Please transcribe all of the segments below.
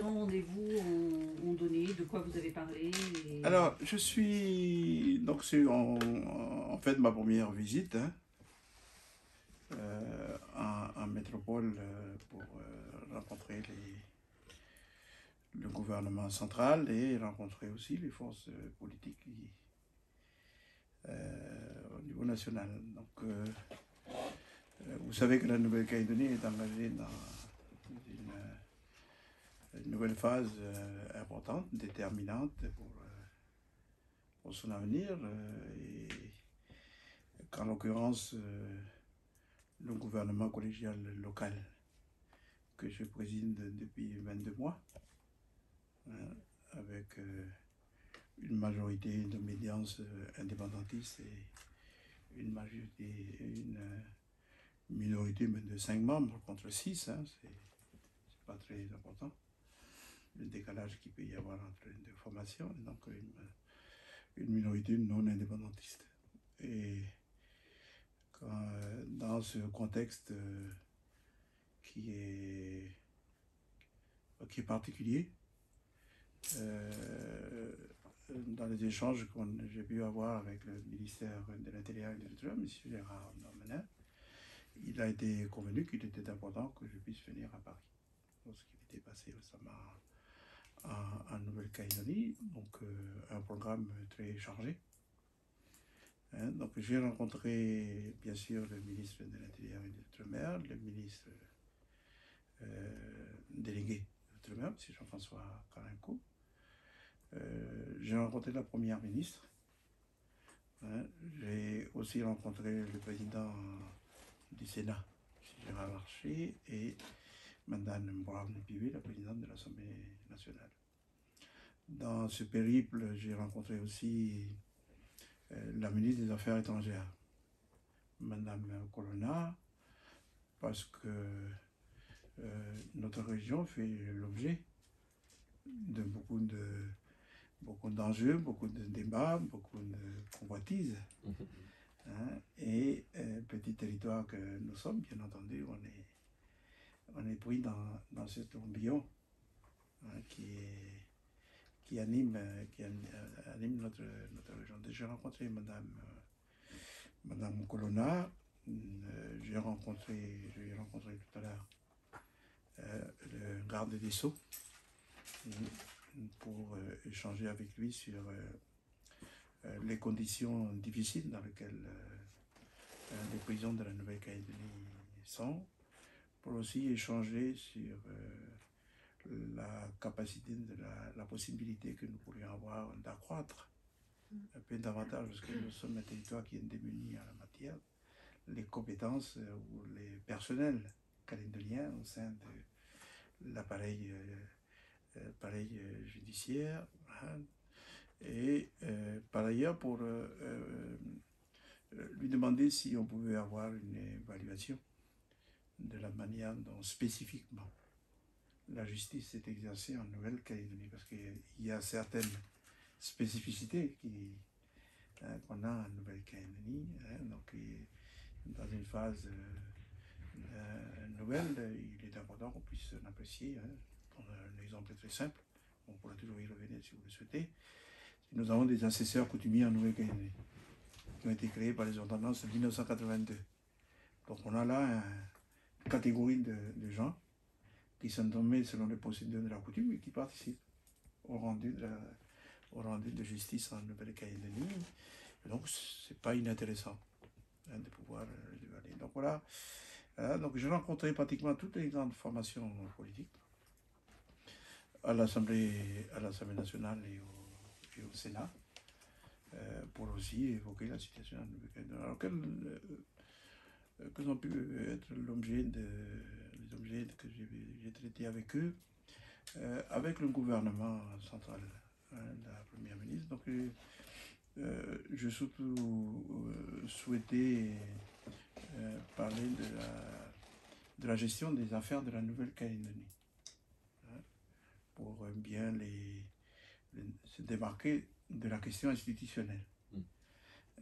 Rendez-vous ont donné, de quoi vous avez parlé Alors, je suis. Donc, c'est en fait ma première visite en métropole pour rencontrer le gouvernement central et rencontrer aussi les forces politiques au niveau national. Donc, vous savez que la Nouvelle-Calédonie est engagée dans une nouvelle phase importante, déterminante pour son avenir. Et qu'en l'occurrence, le gouvernement collégial local que je préside depuis 22 mois, avec une majorité d'obédience indépendantiste et une minorité de 5 membres contre 6, c'est pas très important. Le décalage qu'il peut y avoir entre les deux formations, et donc une minorité non indépendantiste. Et dans ce contexte qui est particulier, dans les échanges que j'ai pu avoir avec le ministère de l'Intérieur et de l'Outre-mer, M. Gérard Darmanin, il a été convenu qu'il était important que je puisse venir à Paris. Lorsqu'il était passé récemment en Nouvelle-Calédonie, donc un programme très chargé. Donc j'ai rencontré bien sûr le ministre de l'Intérieur et de l'Outre-mer, le ministre délégué de l'Outre-mer, M. Jean-François Carinco. J'ai rencontré la première ministre. J'ai aussi rencontré le président du Sénat, Gérard Larcher, et Mme Brown Pivet, la présidente de l'Assemblée nationale. Dans ce périple, j'ai rencontré aussi la ministre des Affaires étrangères, Mme Colonna, parce que notre région fait l'objet de beaucoup d'enjeux, beaucoup de débats, beaucoup de convoitises. Et petit territoire que nous sommes, bien entendu, on est pris dans ce tourbillon qui anime notre région. J'ai rencontré Madame Colonna, j'ai rencontré tout à l'heure le garde des Sceaux pour échanger avec lui sur les conditions difficiles dans lesquelles les prisons de la Nouvelle-Calédonie sont, pour aussi échanger sur la capacité, la possibilité que nous pourrions avoir d'accroître un peu davantage, parce que nous sommes un territoire qui est démuni en la matière, les compétences ou les personnels calédoniens au sein de l'appareil judiciaire. Et par ailleurs, pour lui demander si on pouvait avoir une évaluation de la manière dont spécifiquement la justice est exercée en Nouvelle-Calédonie, parce qu'il y a certaines spécificités qu'on a en Nouvelle-Calédonie. Donc, dans une phase nouvelle, il est important qu'on puisse l'apprécier. Pour un exemple très simple, on pourra toujours y revenir si vous le souhaitez. Nous avons des assesseurs coutumiers en Nouvelle-Calédonie qui ont été créés par les ordonnances de 1982. Donc on a là une catégorie de gens qui sont nommés selon les procédures de la coutume et qui participent au rendu de justice en Nouvelle-Calédonie. Donc c'est pas inintéressant de pouvoir l'évaluer. Donc voilà. Donc j'ai rencontré pratiquement toutes les grandes formations politiques à l'Assemblée nationale et au Sénat, pour aussi évoquer la situation en Nouvelle-Calédonie. Alors quels ont pu être les objets que j'ai traités avec eux, avec le gouvernement central, la première ministre. Donc je surtout souhaitais parler de la gestion des affaires de la Nouvelle-Calédonie, pour bien se démarquer de la question institutionnelle.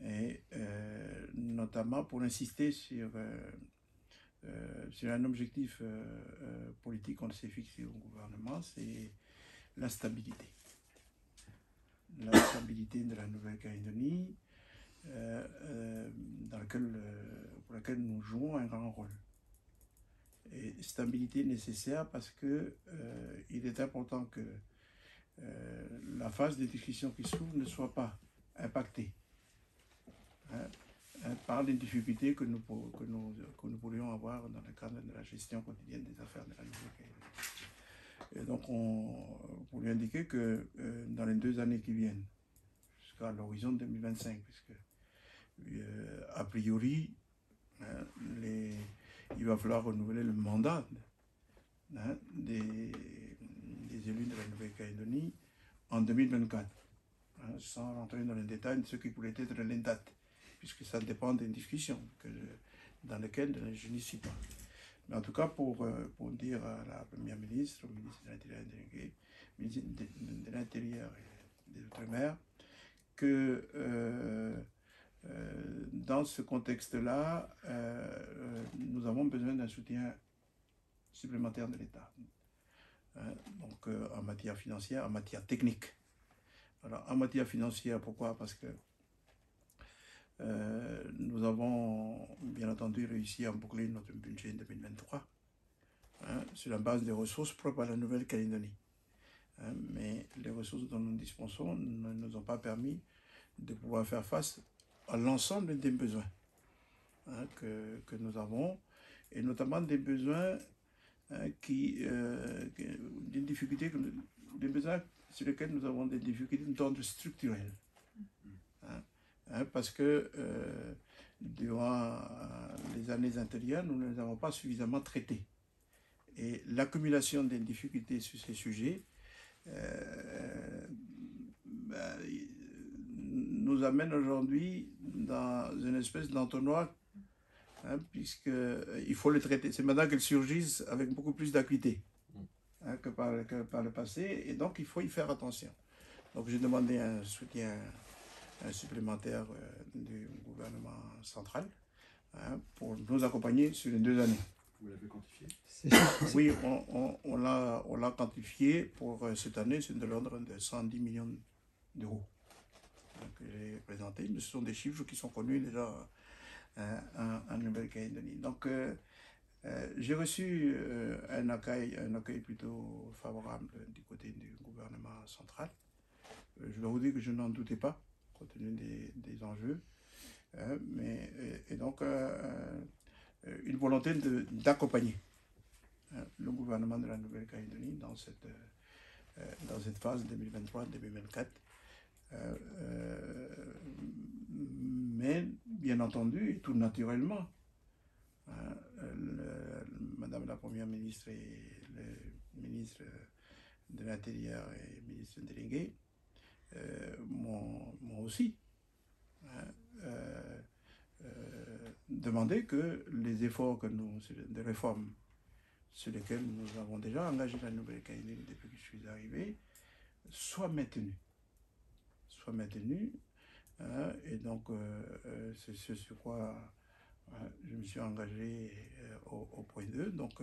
Et notamment pour insister sur c'est un objectif politique qu'on s'est fixé au gouvernement, c'est la stabilité. La stabilité de la Nouvelle-Calédonie, pour laquelle nous jouons un grand rôle. Et stabilité nécessaire parce que il est important que la phase des discussions qui s'ouvre ne soit pas impactée par les difficultés que nous pourrions avoir dans le cadre de la gestion quotidienne des affaires de la Nouvelle-Calédonie. Et donc, pour lui indiquer que dans les 2 années qui viennent, jusqu'à l'horizon 2025, puisque a priori, il va falloir renouveler le mandat des élus de la Nouvelle-Calédonie en 2024, sans rentrer dans les détails de ce qui pourrait être les dates, puisque ça dépend des discussions dans lesquelles je n'y suis pas. Mais en tout cas, pour dire à la Première ministre, au ministre de l'Intérieur délégué, ministre de l'Intérieur et des Outre-mer, que dans ce contexte-là, nous avons besoin d'un soutien supplémentaire de l'État. Donc en matière financière, en matière technique. Alors en matière financière, pourquoi? Parce que nous avons bien entendu réussi à boucler notre budget 2023 sur la base des ressources propres à la Nouvelle-Calédonie. Mais les ressources dont nous disposons ne nous ont pas permis de pouvoir faire face à l'ensemble des besoins que nous avons, et notamment des besoins des difficultés, des besoins sur lesquels nous avons des difficultés d'ordre structurel. Parce que durant les années antérieures, nous ne les avons pas suffisamment traités. Et l'accumulation des difficultés sur ces sujets nous amène aujourd'hui dans une espèce d'entonnoir, puisqu'il faut les traiter. C'est maintenant qu'elles surgissent avec beaucoup plus d'acuité que par le passé, et donc il faut y faire attention. Donc j'ai demandé un soutien supplémentaire du gouvernement central pour nous accompagner sur les 2 années. Vous l'avez quantifié? Oui, on l'a quantifié pour cette année, c'est de l'ordre de 110 millions d'euros que j'ai présenté. Mais ce sont des chiffres qui sont connus déjà en Nouvelle-Calédonie. Donc j'ai reçu un accueil plutôt favorable du côté du gouvernement central. Je dois vous dire que je n'en doutais pas, compte tenu des enjeux. Et donc, une volonté d'accompagner le gouvernement de la Nouvelle-Calédonie dans cette phase 2023-2024. Mais, bien entendu, et tout naturellement, Madame la Première ministre et le ministre de l'Intérieur et le ministre délégué m'ont aussi demandé que les efforts de réforme sur lesquels nous avons déjà engagé la Nouvelle-Calédonie depuis que je suis arrivé soient maintenus. Et donc, c'est ce sur quoi je me suis engagé au point 2. Donc,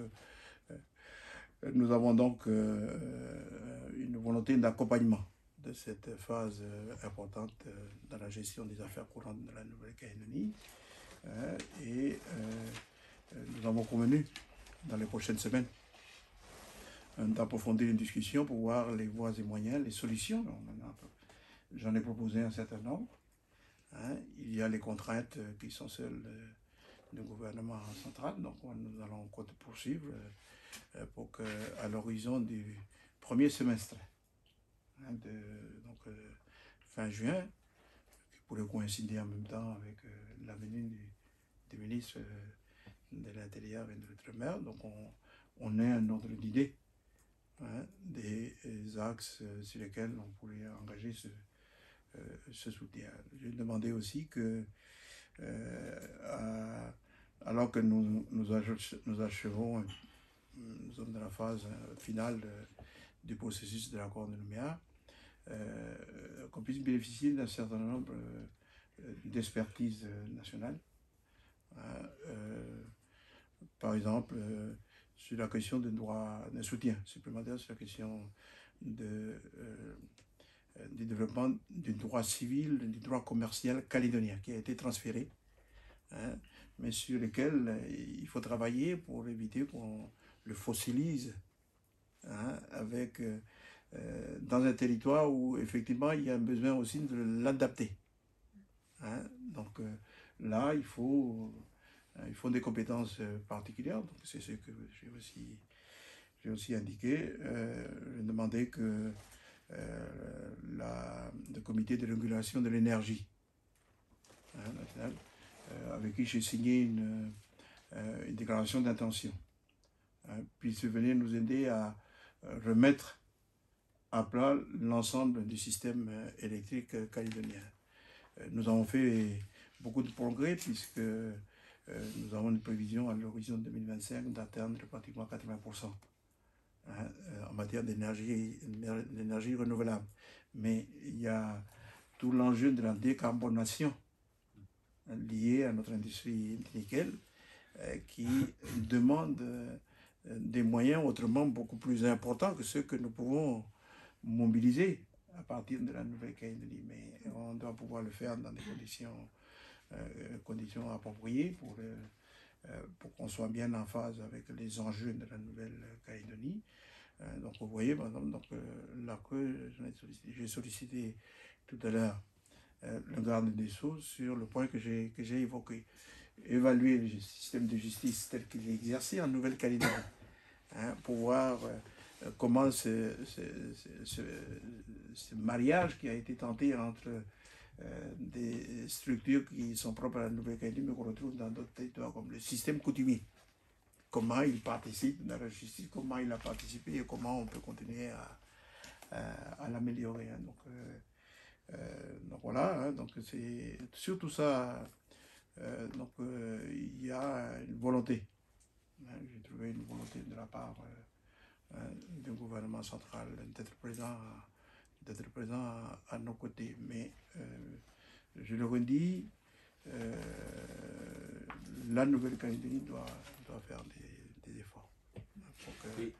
nous avons donc une volonté d'accompagnement de cette phase importante dans la gestion des affaires courantes de la Nouvelle-Calédonie. Et nous avons convenu dans les prochaines semaines d'approfondir une discussion pour voir les voies et moyens, les solutions. J'en ai proposé un certain nombre. Il y a les contraintes qui sont celles du gouvernement central, donc nous allons poursuivre pour qu'à l'horizon du premier semestre, donc fin juin, qui pourrait coïncider en même temps avec la venue du ministre de l'Intérieur et de l'Outre-mer, donc on a un ordre d'idée des axes sur lesquels on pourrait engager ce soutien. J'ai demandé aussi que, alors que nous achevons, nous sommes dans la phase finale du processus de l'accord de Nouméa, qu'on puisse bénéficier d'un certain nombre d'expertises nationales par exemple, sur la question d'un soutien supplémentaire sur la question du développement du droit civil, du droit commercial calédonien qui a été transféré, hein, mais sur lequel il faut travailler pour éviter qu'on le fossilise, hein, dans un territoire où effectivement il y a un besoin aussi de l'adapter. Hein. Donc là, il faut des compétences particulières. C'est ce que j'ai aussi indiqué. J'ai demandé que le comité de régulation de l'énergie, hein, national, avec qui j'ai signé une déclaration d'intention, hein, puisse venir nous aider à remettre à plat l'ensemble du système électrique calédonien. Nous avons fait beaucoup de progrès puisque nous avons une prévision à l'horizon 2025 d'atteindre pratiquement 80%, hein, en matière d'énergie renouvelable. Mais il y a tout l'enjeu de la décarbonation lié à notre industrie du nickel qui demande des moyens autrement beaucoup plus importants que ceux que nous pouvons mobiliser à partir de la Nouvelle-Calédonie. Mais on doit pouvoir le faire dans des conditions appropriées pour qu'on soit bien en phase avec les enjeux de la Nouvelle-Calédonie. Donc vous voyez, par exemple, j'ai sollicité tout à l'heure le garde des Sceaux sur le point que j'ai évoqué. Évaluer le système de justice tel qu'il est exercé en Nouvelle-Calédonie, hein, pour voir comment ce mariage qui a été tenté entre des structures qui sont propres à la Nouvelle-Calédonie mais qu'on retrouve dans d'autres territoires comme le système coutumier, comment il participe dans la justice, comment il a participé et comment on peut continuer à l'améliorer. Hein. Donc voilà, hein, donc c'est surtout ça. Il y a une volonté. Hein, j'ai trouvé une volonté de la part du gouvernement central d'être présent à nos côtés. Mais je le redis, la Nouvelle-Calédonie doit faire des efforts. Pour que...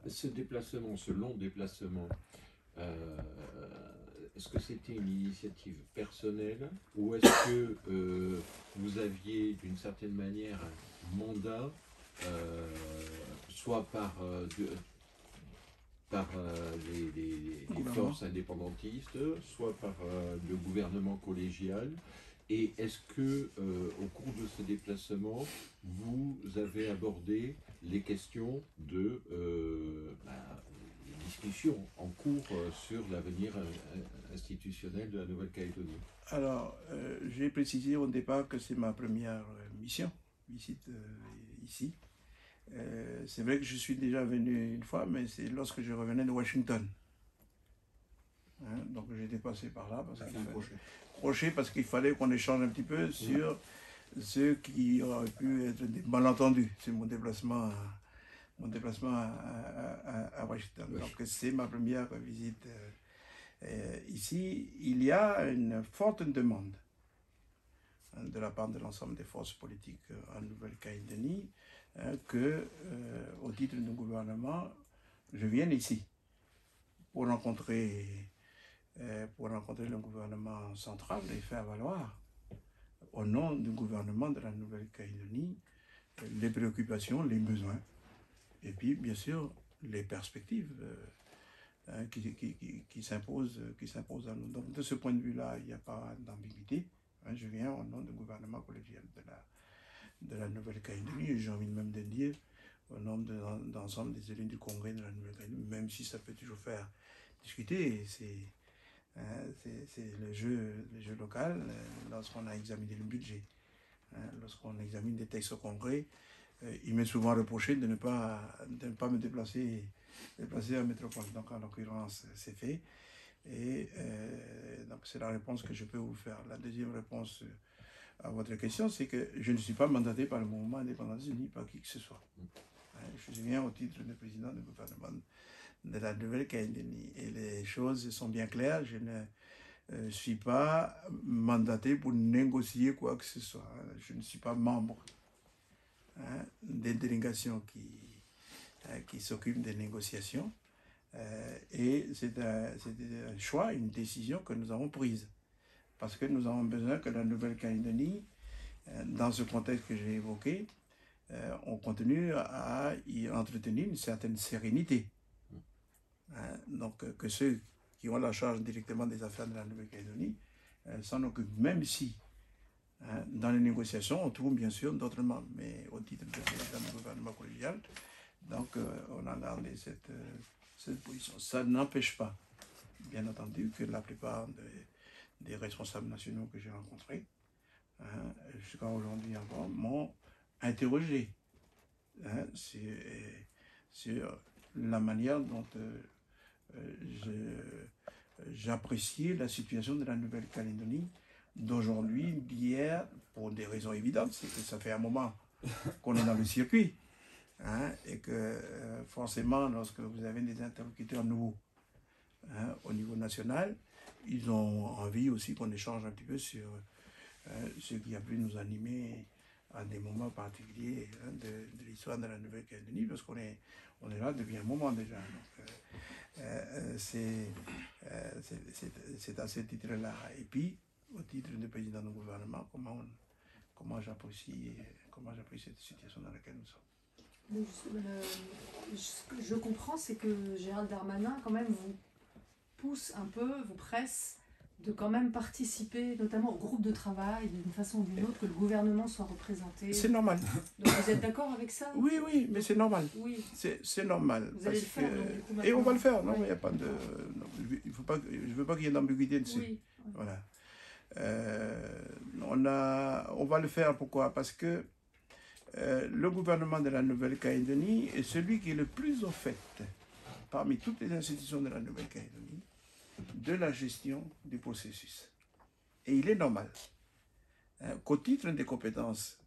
Ce déplacement, ce long déplacement, est-ce que c'était une initiative personnelle ou est-ce que vous aviez d'une certaine manière un mandat, soit par les forces indépendantistes, soit par le gouvernement collégial? Et est-ce que, au cours de ce déplacement, vous avez abordé les questions de discussion en cours sur l'avenir institutionnel de la Nouvelle-Calédonie? Alors, j'ai précisé au départ que c'est ma première visite ici. C'est vrai que je suis déjà venu une fois, mais c'est lorsque je revenais de Washington. Hein, donc j'étais passé par là parce qu'il fallait qu'on échange un petit peu sur ce qui aurait pu être des malentendus. C'est mon déplacement à Washington. Oui. Donc c'est ma première visite ici. Il y a une forte demande de la part de l'ensemble des forces politiques en Nouvelle-Calédonie que, au titre du gouvernement, je vienne ici pour rencontrer le gouvernement central et faire valoir, au nom du gouvernement de la Nouvelle-Calédonie, les préoccupations, les besoins, et puis bien sûr les perspectives qui s'imposent à nous. Donc de ce point de vue-là, il n'y a pas d'ambiguïté. Je viens au nom du gouvernement collégial de la Nouvelle-Calédonie, et j'ai envie même de dire au nom d'ensemble des élus du Congrès de la Nouvelle-Calédonie, même si ça peut toujours faire discuter. C'est le jeu local lorsqu'on a examiné le budget. Lorsqu'on examine des textes au Congrès, il m'est souvent reproché de ne pas me déplacer en métropole. Donc en l'occurrence, c'est fait. Et donc c'est la réponse que je peux vous faire. La deuxième réponse à votre question, c'est que je ne suis pas mandaté par le mouvement indépendantiste ni par qui que ce soit. Je viens au titre de président du gouvernement de la Nouvelle-Calédonie. Et les choses sont bien claires. Je ne suis pas mandaté pour négocier quoi que ce soit. Je ne suis pas membre des délégations qui s'occupent des négociations. Et c'est un choix, une décision que nous avons prise. Parce que nous avons besoin que la Nouvelle-Calédonie, dans ce contexte que j'ai évoqué, on continue à y entretenir une certaine sérénité. Donc que ceux qui ont la charge directement des affaires de la Nouvelle-Calédonie s'en occupent, même si dans les négociations on trouve bien sûr d'autres membres, mais au titre de président du gouvernement collégial, donc on a gardé cette position. Ça n'empêche pas, bien entendu, que la plupart des responsables nationaux que j'ai rencontrés, jusqu'à aujourd'hui encore, m'ont interrogé sur la manière dont j'appréciais la situation de la Nouvelle-Calédonie d'aujourd'hui, d'hier, pour des raisons évidentes. C'est que ça fait un moment qu'on est dans le circuit. Et que forcément, lorsque vous avez des interlocuteurs nouveaux au niveau national, ils ont envie aussi qu'on échange un petit peu sur ce qui a pu nous animer à des moments particuliers de l'histoire de la Nouvelle-Calédonie, parce qu'on est là depuis un moment déjà. C'est à ce titre-là. Et puis, au titre de président du gouvernement, comment j'apprécie cette situation dans laquelle nous sommes. Ce que je comprends, c'est que Gérald Darmanin, quand même, vous pousse un peu, vous presse de quand même participer, notamment au groupe de travail, d'une façon ou d'une autre, que le gouvernement soit représenté. C'est normal. Donc vous êtes d'accord avec ça? Oui, mais c'est normal. Oui. C'est normal. Vous allez le faire, donc, du coup, et on va le faire, non, il ouais. n'y a pas de... Non, je ne veux pas qu'il y ait d'ambiguïté dessus. Oui. Voilà. On va le faire, pourquoi? Parce que le gouvernement de la Nouvelle-Calédonie est celui qui est le plus au fait, parmi toutes les institutions de la Nouvelle-Calédonie, de la gestion du processus. Et il est normal qu'au titre des compétences,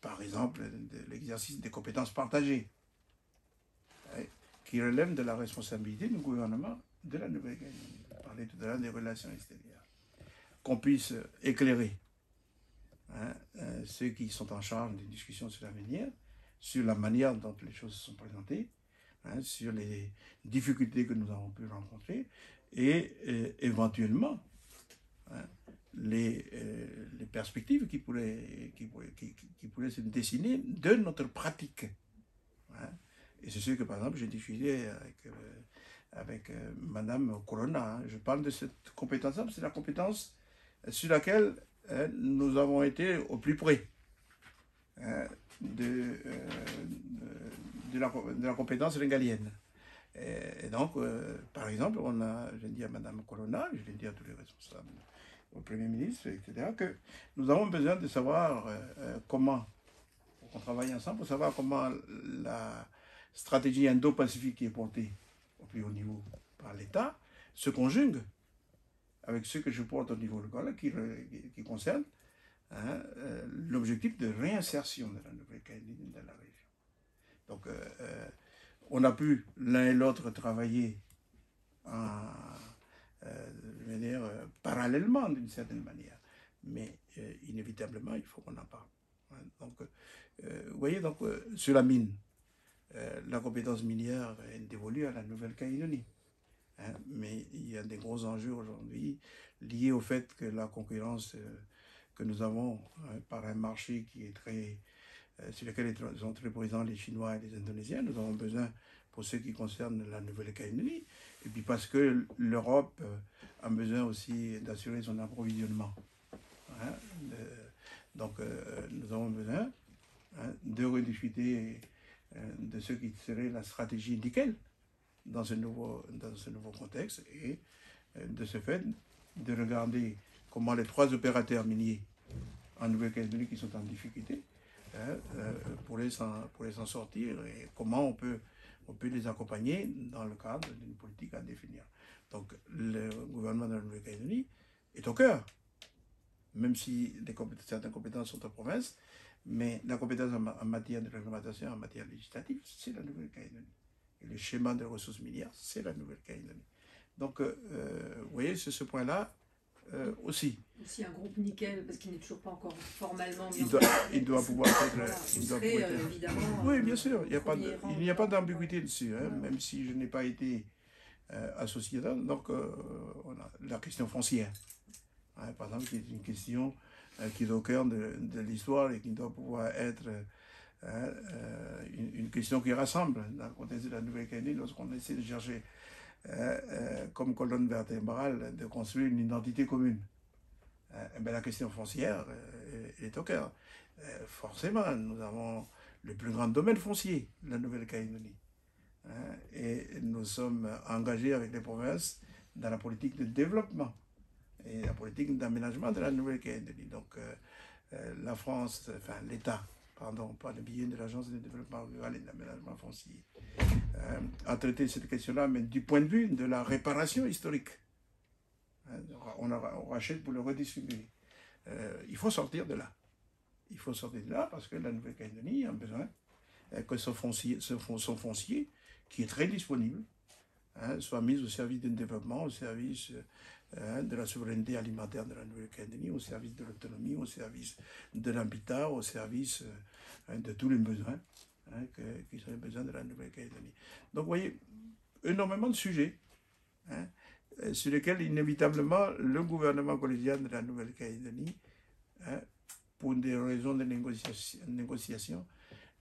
par exemple de l'exercice des compétences partagées, qui relèvent de la responsabilité du gouvernement de la Nouvelle-Calédonie, on parlait tout à l'heure des relations extérieures, qu'on puisse éclairer ceux qui sont en charge des discussions sur l'avenir, sur la manière dont les choses se sont présentées, sur les difficultés que nous avons pu rencontrer et éventuellement les perspectives qui pourraient se dessiner de notre pratique. Et c'est sûr que, par exemple, j'ai discuté avec Madame Corona. Je parle de cette compétence-là, c'est la compétence sur laquelle nous avons été au plus près de la compétence régalienne. Et donc, par exemple, je dis à Mme Corona, je l'ai dit à tous les responsables, au Premier ministre, etc., que nous avons besoin de savoir comment, on travaille ensemble pour savoir comment la stratégie indo-pacifique qui est portée au plus haut niveau par l'État se conjugue avec ce que je porte au niveau local qui concerne l'objectif de réinsertion de la Nouvelle-Calédonie dans la région. Donc, on a pu l'un et l'autre travailler parallèlement d'une certaine manière, mais inévitablement, il faut qu'on en parle. Donc, vous voyez, donc, sur la mine, la compétence minière est dévolue à la Nouvelle-Calédonie. Mais il y a des gros enjeux aujourd'hui liés au fait que la concurrence que nous avons par un marché qui est sur lequel sont très présents les Chinois et les Indonésiens, nous avons besoin, pour ce qui concerne la Nouvelle-Calédonie, et puis parce que l'Europe a besoin aussi d'assurer son approvisionnement. Donc nous avons besoin de rediscuter de ce qui serait la stratégie nickel dans ce nouveau contexte, et de ce fait de regarder comment les 3 opérateurs miniers en Nouvelle-Calédonie qui sont en difficulté pourraient s'en sortir, et comment on peut les accompagner dans le cadre d'une politique à définir. Donc le gouvernement de la Nouvelle-Calédonie est au cœur, même si certaines compétences sont en province, mais la compétence en matière de réglementation, en matière législative, c'est la Nouvelle-Calédonie. Et le schéma de ressources minières, c'est la Nouvelle-Calédonie. Donc, vous voyez, sur ce point-là, aussi. Aussi un groupe nickel, parce qu'il n'est toujours pas encore formellement mis en Il place. doit pouvoir être... Voilà, il ce doit serait pouvoir être- évidemment. Oui, bien sûr, il n'y a pas premier rang il n'y a pas d'ambiguïté dessus, hein, Ouais. même si je n'ai pas été associé dedans. Donc, on a la question foncière, hein, par exemple, qui est une question qui est au cœur de l'histoire et qui doit pouvoir être une question qui rassemble dans le contexte de la Nouvelle-Calédonie lorsqu'on essaie de chercher comme colonne vertébrale de construire une identité commune. La question foncière est au cœur. Forcément, nous avons le plus grand domaine foncier de la Nouvelle-Calédonie. Et nous sommes engagés avec les provinces dans la politique de développement et la politique d'aménagement de la Nouvelle-Calédonie. Donc, la France, enfin l'État, pardon, par le biais de l'Agence de développement rural et d'aménagement foncier, a traité cette question-là, mais du point de vue de la réparation historique. On rachète pour le redistribuer. Il faut sortir de là. Il faut sortir de là parce que la Nouvelle-Calédonie a besoin que son foncier, qui est très disponible, soit mis au service du développement, au service de la souveraineté alimentaire de la Nouvelle-Calédonie, au service de l'autonomie, au service de l'habitat, au service de tous les besoins qui sont les besoins de la Nouvelle-Calédonie. Donc, vous voyez, énormément de sujets sur lesquels, inévitablement, le gouvernement collégial de la Nouvelle-Calédonie, pour des raisons de négociation,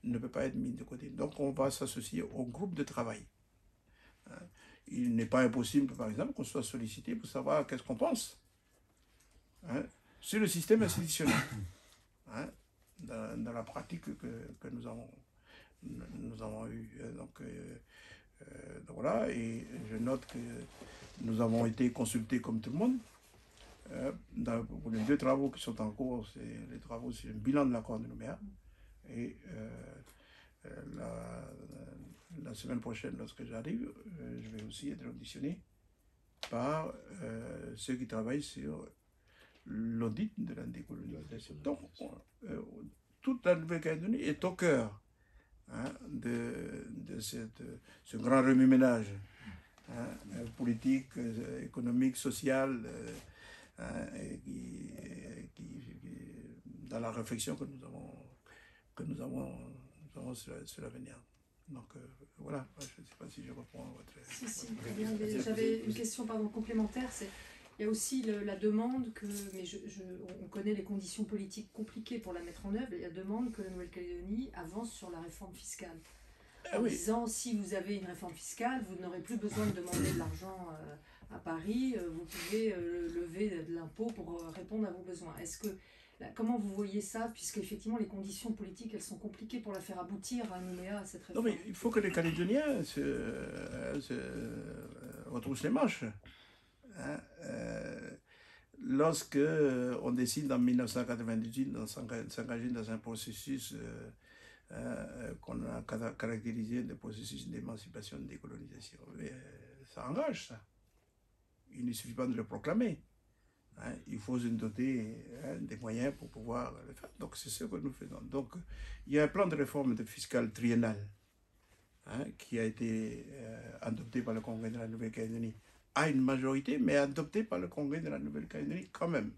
ne peut pas être mis de côté. Donc, on va s'associer au groupe de travail. Il n'est pas impossible, par exemple, qu'on soit sollicité pour savoir qu'est-ce qu'on pense sur le système institutionnel, dans la pratique que nous avons eue. Donc, voilà, et je note que nous avons été consultés comme tout le monde. Pour les deux travaux qui sont en cours, c'est les travaux sur le bilan de l'accord de Nouméa. Et la semaine prochaine, lorsque j'arrive, je vais aussi être auditionné par ceux qui travaillent sur l'audit de la décolonisation. Donc, toute la Nouvelle-Calédonie est au cœur de ce grand remue-ménage politique, économique, social, dans la réflexion que nous avons sur l'avenir. Donc voilà, je ne sais pas si je reprends votre... Si, très bien. J'avais une question complémentaire. Il y a aussi la demande mais on connaît les conditions politiques compliquées pour la mettre en œuvre, il y a la demande que la Nouvelle-Calédonie avance sur la réforme fiscale. En disant, si vous avez une réforme fiscale, vous n'aurez plus besoin de demander de l'argent à Paris, vous pouvez lever de l'impôt pour répondre à vos besoins. Comment vous voyez ça, puisque effectivement les conditions politiques, elles sont compliquées pour la faire aboutir à Nouméa, à cette réforme? Non, mais il faut que les Calédoniens se retroussent les manches. Lorsque on décide en 1998 de s'engager dans un processus qu'on a caractérisé de processus d'émancipation et de décolonisation, ça engage ça. Il ne suffit pas de le proclamer. Il faut se doter des moyens pour pouvoir le faire. Donc c'est ce que nous faisons. Donc il y a un plan de réforme fiscale triennal qui a été adopté par le Congrès de la Nouvelle-Calédonie à une majorité, mais adopté par le Congrès de la Nouvelle-Calédonie quand même.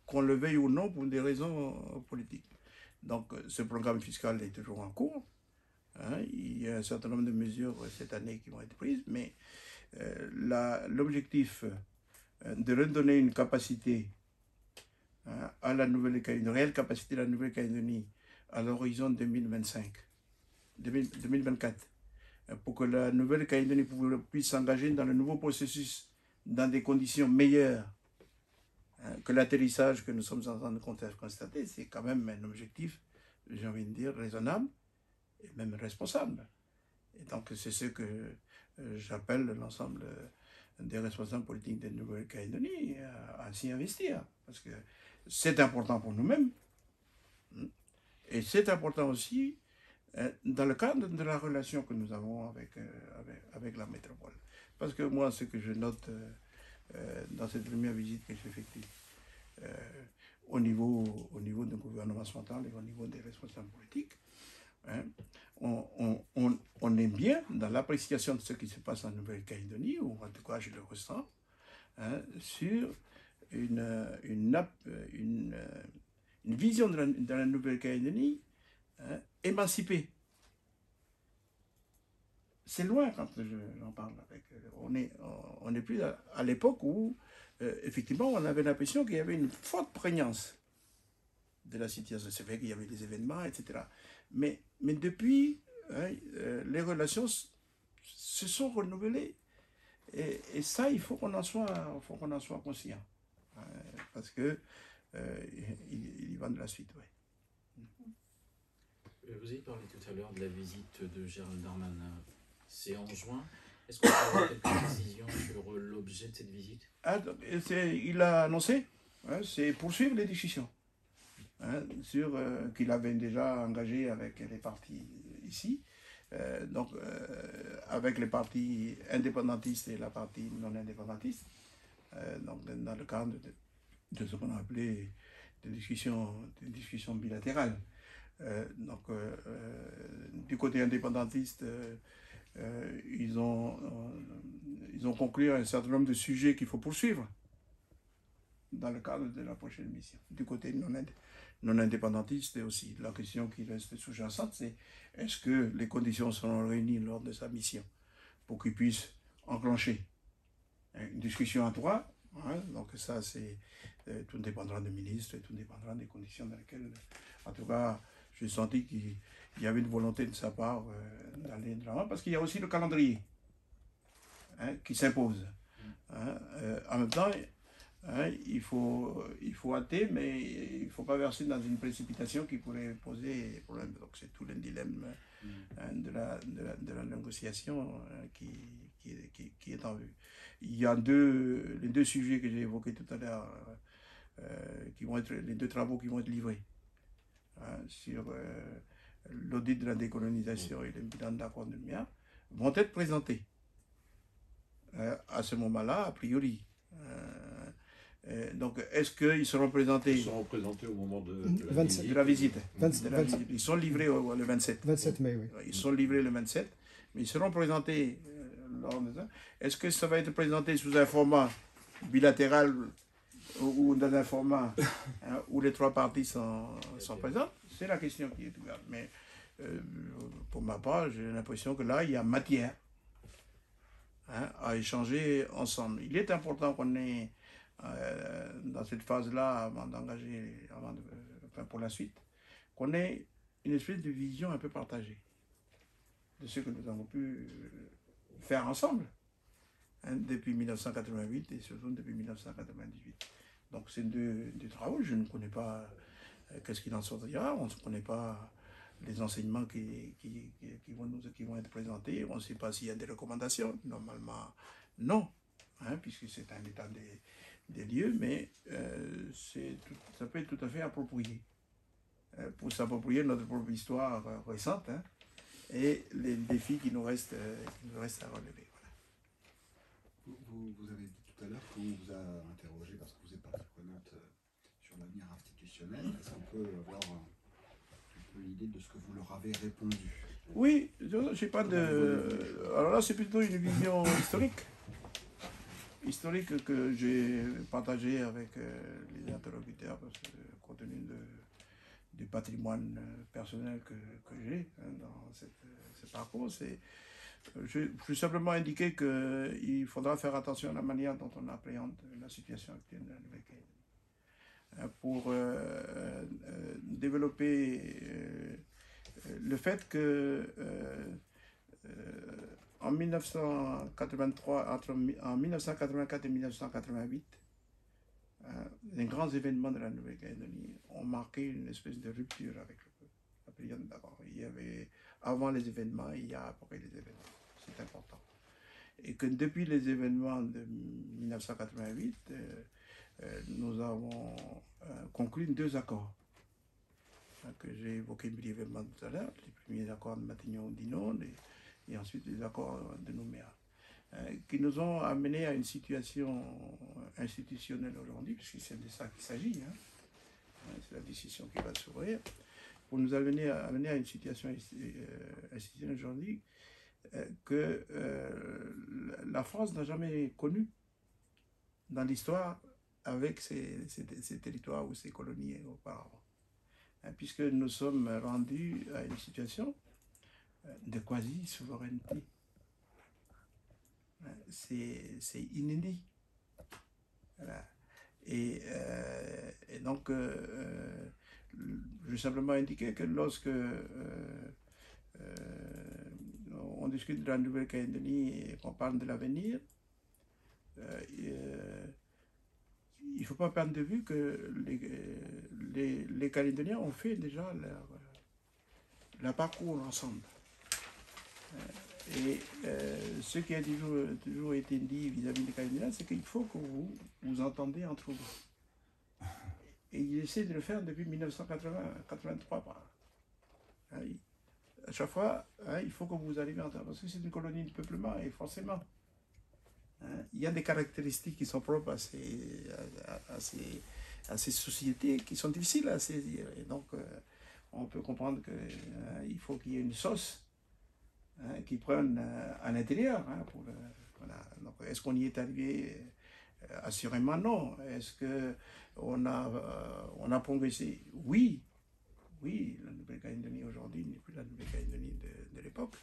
Qu'on le veuille ou non pour des raisons politiques. Donc ce programme fiscal est toujours en cours. Il y a un certain nombre de mesures cette année qui vont être prises, mais l'objectif de redonner une capacité à la Nouvelle-Calédonie, une réelle capacité de la Nouvelle-Calédonie à l'horizon 2024, pour que la Nouvelle-Calédonie puisse s'engager dans le nouveau processus dans des conditions meilleures que l'atterrissage que nous sommes en train de constater, c'est quand même un objectif, j'ai envie de dire, raisonnable et même responsable. Et donc c'est ce que j'appelle l'ensemble des responsables politiques de Nouvelle-Calédonie à s'y investir. Parce que c'est important pour nous-mêmes. Et c'est important aussi dans le cadre de la relation que nous avons avec la métropole. Parce que moi, ce que je note dans cette première visite que j'effectue, au niveau du gouvernement central et au niveau des responsables politiques, on est bien dans l'appréciation de ce qui se passe en Nouvelle-Calédonie, ou en tout cas je le ressens, sur une vision de la Nouvelle-Calédonie émancipée. C'est loin quand j'en parle. On n'est plus à l'époque où, effectivement, on avait l'impression qu'il y avait une forte prégnance de la situation. C'est vrai qu'il y avait des événements, etc. Mais depuis, les relations se sont renouvelées. Et ça, il faut qu'on en soit conscient. Parce que il y va de la suite. Ouais. Vous avez parlé tout à l'heure de la visite de Gérald Darmanin. C'est en juin. Est-ce qu'on peut avoir quelques précisions sur l'objet de cette visite? Il a annoncé, c'est poursuivre les discussions. Sur qu'il avait déjà engagé avec les partis ici, avec les partis indépendantistes et la partie non indépendantiste, donc dans le cadre de ce qu'on a appelé des discussions bilatérales. Du côté indépendantiste, ils ont conclu un certain nombre de sujets qu'il faut poursuivre dans le cadre de la prochaine mission. Du côté non indépendantiste aussi, la question qui reste sous-jacente, c'est est-ce que les conditions seront réunies lors de sa mission pour qu'il puisse enclencher une discussion à trois. Donc ça, tout dépendra des ministres, et tout dépendra des conditions dans lesquelles, en tout cas, j'ai senti qu'il y avait une volonté de sa part d'aller de l'avant, parce qu'il y a aussi le calendrier qui s'impose. En même temps, il faut hâter, mais il ne faut pas verser dans une précipitation qui pourrait poser problème. Donc c'est tout le dilemme de la négociation qui est en vue. Il y a les deux sujets que j'ai évoqués tout à l'heure, qui vont être les deux travaux qui vont être livrés sur l'audit de la décolonisation et le bilan de l'accord de Nouméa, vont être présentés à ce moment-là, a priori. Donc, est-ce qu'ils seront présentés? Ils seront présentés au moment de la visite. 27. Ils sont livrés le 27. 27 mai, oui. Ils sont livrés le 27, mais ils seront présentés lors de ça. Est-ce que ça va être présenté sous un format bilatéral ou dans un format où les trois parties sont présentes? C'est la question qui est ouverte. Mais pour ma part, j'ai l'impression que là, il y a matière à échanger ensemble. Il est important qu'on ait, dans cette phase-là, avant d'engager, pour la suite, qu'on ait une espèce de vision un peu partagée de ce que nous avons pu faire ensemble depuis 1988 et surtout depuis 1998. Donc c'est deux travaux, je ne connais pas qu'est-ce qu'il en sortira, on ne connaît pas les enseignements qui vont être présentés, on ne sait pas s'il y a des recommandations, normalement non, puisque c'est un état des lieux, mais ça peut être tout à fait approprié pour s'approprier notre propre histoire récente et les défis qui nous restent à relever. Voilà. Vous avez dit tout à l'heure qu'on vous a interrogé parce que vous êtes partie prenante sur l'avenir institutionnel. Est-ce qu'on peut avoir un peu l'idée de ce que vous leur avez répondu? Oui, je sais pas alors là, c'est plutôt une vision historique que j'ai partagée avec les interlocuteurs, parce que compte tenu du patrimoine personnel que j'ai dans ce parcours, je simplement indiqué qu'il faudra faire attention à la manière dont on appréhende la situation actuelle de la Nouvelle-Calédonie. Pour développer le fait que en 1983, en 1984 et 1988, les grands événements de la Nouvelle-Calédonie ont marqué une espèce de rupture avec la période d'avant. Il y avait avant les événements, il y a après les événements. C'est important. Et que depuis les événements de 1988, nous avons conclu 2 accords que j'ai évoqués brièvement tout à l'heure. Les premiers accords de Matignon-Dino et ensuite les accords de Nouméa, qui nous ont amenés à une situation institutionnelle aujourd'hui, puisque c'est de ça qu'il s'agit. C'est la décision qui va s'ouvrir, pour nous amener à une situation institutionnelle aujourd'hui que la France n'a jamais connue dans l'histoire avec ces territoires ou ces colonies auparavant. Hein, puisque nous sommes rendus à une situation de quasi-souveraineté. Hein, c'est inédit. Voilà. Et donc, je veux simplement indiquer que lorsque on discute de la Nouvelle-Calédonie et qu'on parle de l'avenir, il ne faut pas perdre de vue que les Calédoniens ont fait déjà leur parcours ensemble. Et ce qui a toujours été dit vis-à-vis des Calédoniens, c'est qu'il faut que vous vous entendez entre vous. Et ils essaient de le faire depuis 1983. Hein, à chaque fois, hein, il faut que vous arriviez à entendre, parce que c'est une colonie de peuplement, et forcément, hein, il y a des caractéristiques qui sont propres à ces sociétés qui sont difficiles à saisir. Et donc, on peut comprendre qu'il faut qu'il y ait une sauce, hein, qui prenne à l'intérieur. Hein, voilà. Est-ce qu'on y est arrivé? Assurément non. Est-ce qu'on a progressé? Oui. Oui, la Nouvelle-Calédonie aujourd'hui n'est plus la Nouvelle-Calédonie de l'époque.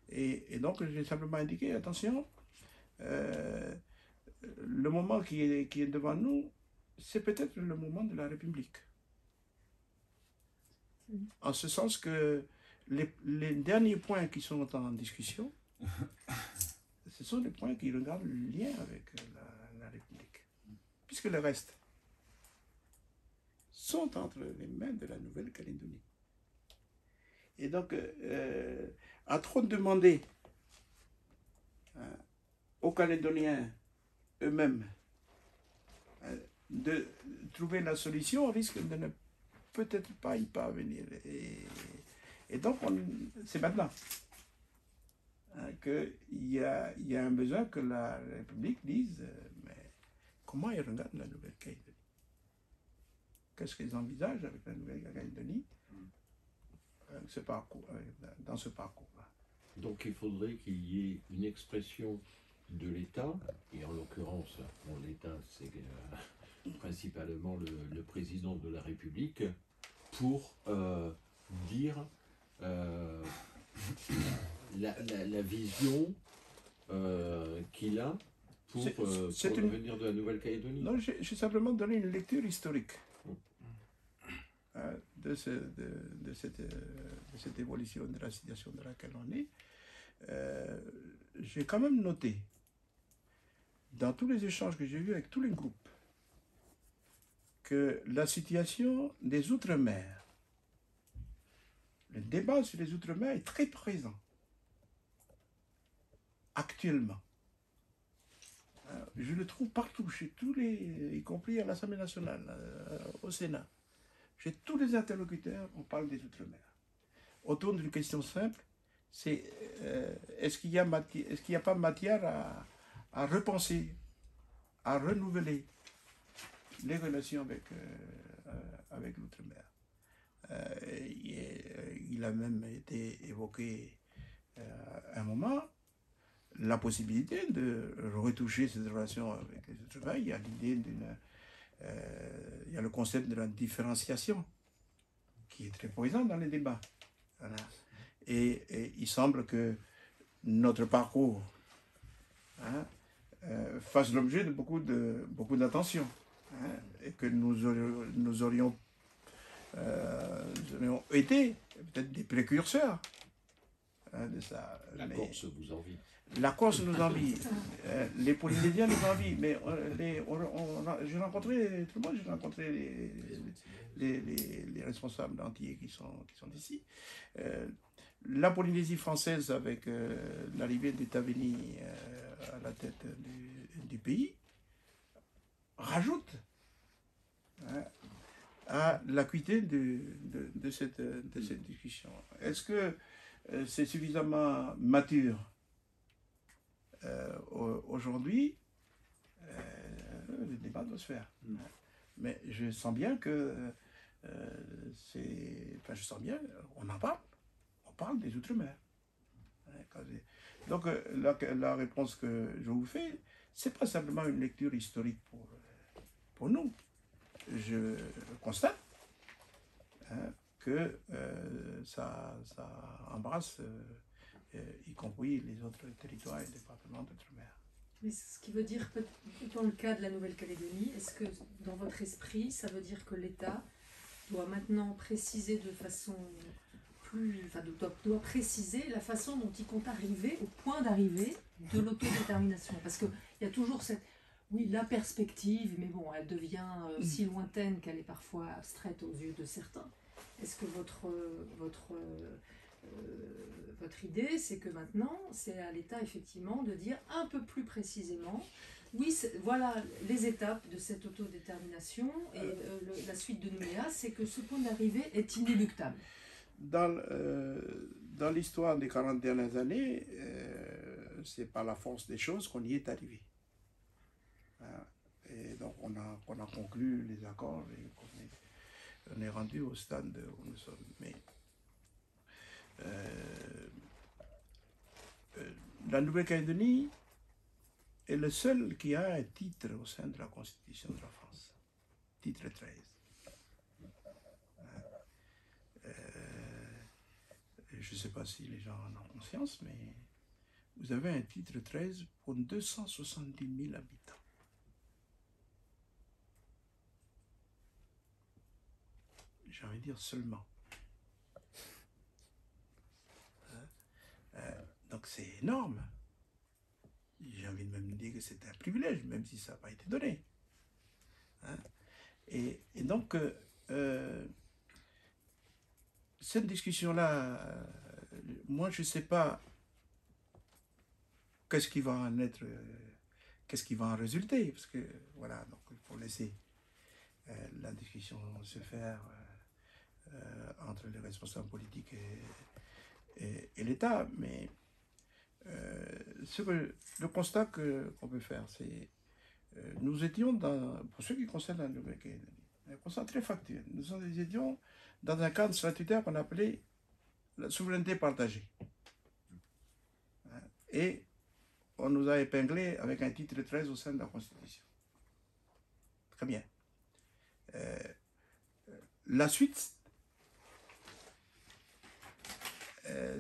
Et donc, j'ai simplement indiqué, attention, le moment qui est devant nous, c'est peut-être le moment de la République. En ce sens que les derniers points qui sont en discussion, ce sont des points qui regardent le lien avec la République. Puisque le reste sont entre les mains de la Nouvelle-Calédonie. Et donc, à trop demander aux Calédoniens eux-mêmes de trouver la solution, on risque de ne peut-être pas y parvenir. Et donc, c'est maintenant qu'il y a un besoin que la République dise mais comment ils regardent la Nouvelle-Calédonie? Qu'est-ce qu'ils envisagent avec la Nouvelle-Calédonie dans ce parcours-là? Donc il faudrait qu'il y ait une expression de l'État, et en l'occurrence, bon, l'État c'est principalement le président de la République, pour dire la vision qu'il a pour l'avenir de la Nouvelle-Calédonie. Non, j'ai simplement donné une lecture historique de cette évolution de la situation dans laquelle on est. J'ai quand même noté, dans tous les échanges que j'ai eus avec tous les groupes, que la situation des Outre-mer, le débat sur les Outre-mer est très présent actuellement. Je le trouve partout, chez tous y compris à l'Assemblée nationale, au Sénat. Chez tous les interlocuteurs, on parle des Outre-mer. Autour d'une question simple, c'est est-ce qu'il n'y a pas matière à repenser, à renouveler les relations avec l'Outre-mer. Il a même été évoqué à un moment la possibilité de retoucher cette relation avec les Outre-mer. Il y a l'idée il y a le concept de la différenciation qui est très présent dans les débats. Voilà. Et il semble que notre parcours fasse l'objet de beaucoup d'attention, et que nous aurions été peut-être des précurseurs de ça. La Corse vous envie. La Corse nous envie, les Polynésiens nous envient, mais j'ai rencontré tout le monde, j'ai rencontré les responsables entiers qui sont ici. La Polynésie française, avec l'arrivée des Tavéni à la tête du pays, rajoute à l'acuité de cette discussion. Est-ce que c'est suffisamment mature aujourd'hui? Le débat doit se faire. Mais je sens bien que je sens bien, on en parle. On parle des Outre-mer. Donc la réponse que je vous fais, Ce n'est pas simplement une lecture historique pour nous. Je constate que ça embrasse y compris les autres territoires et départements d'outre-mer. Mais ce qui veut dire, dans le cas de la Nouvelle-Calédonie, est-ce que dans votre esprit, ça veut dire que l'État doit maintenant préciser de façon doit préciser la façon dont il compte arriver au point d'arrivée de l'autodétermination? Parce qu'il y a toujours cette... Oui, la perspective, mais bon, elle devient si lointaine qu'elle est parfois abstraite aux yeux de certains. Est-ce que votre idée, c'est que maintenant, c'est à l'État, effectivement, de dire un peu plus précisément, oui, voilà les étapes de cette autodétermination, et la suite de Nouméa, c'est que ce point d'arrivée est inéluctable. Dans l'histoire des 40 dernières années, c'est par la force des choses qu'on y est arrivé. Et donc on a conclu les accords et on est rendu au stade où nous sommes. Mais la Nouvelle-Calédonie est le seul qui a un titre au sein de la Constitution de la France, titre 13. Je ne sais pas si les gens en ont conscience, mais vous avez un titre 13 pour 270 000 habitants. J'ai envie de dire seulement. Donc c'est énorme. J'ai envie de même dire que c'est un privilège, même si ça n'a pas été donné. Et donc, cette discussion-là, moi je ne sais pas qu'est-ce qui va en être, qu'est-ce qui va en résulter, parce que voilà, donc il faut laisser la discussion se faire entre les responsables politiques et l'État, mais le constat qu'on peut faire, c'est nous étions pour ce qui concerne la Nouvelle-Calédonie, un constat très factuel, nous étions dans un cadre statutaire qu'on appelait la souveraineté partagée. Et on nous a épinglé avec un titre 13 au sein de la Constitution. Très bien. La suite,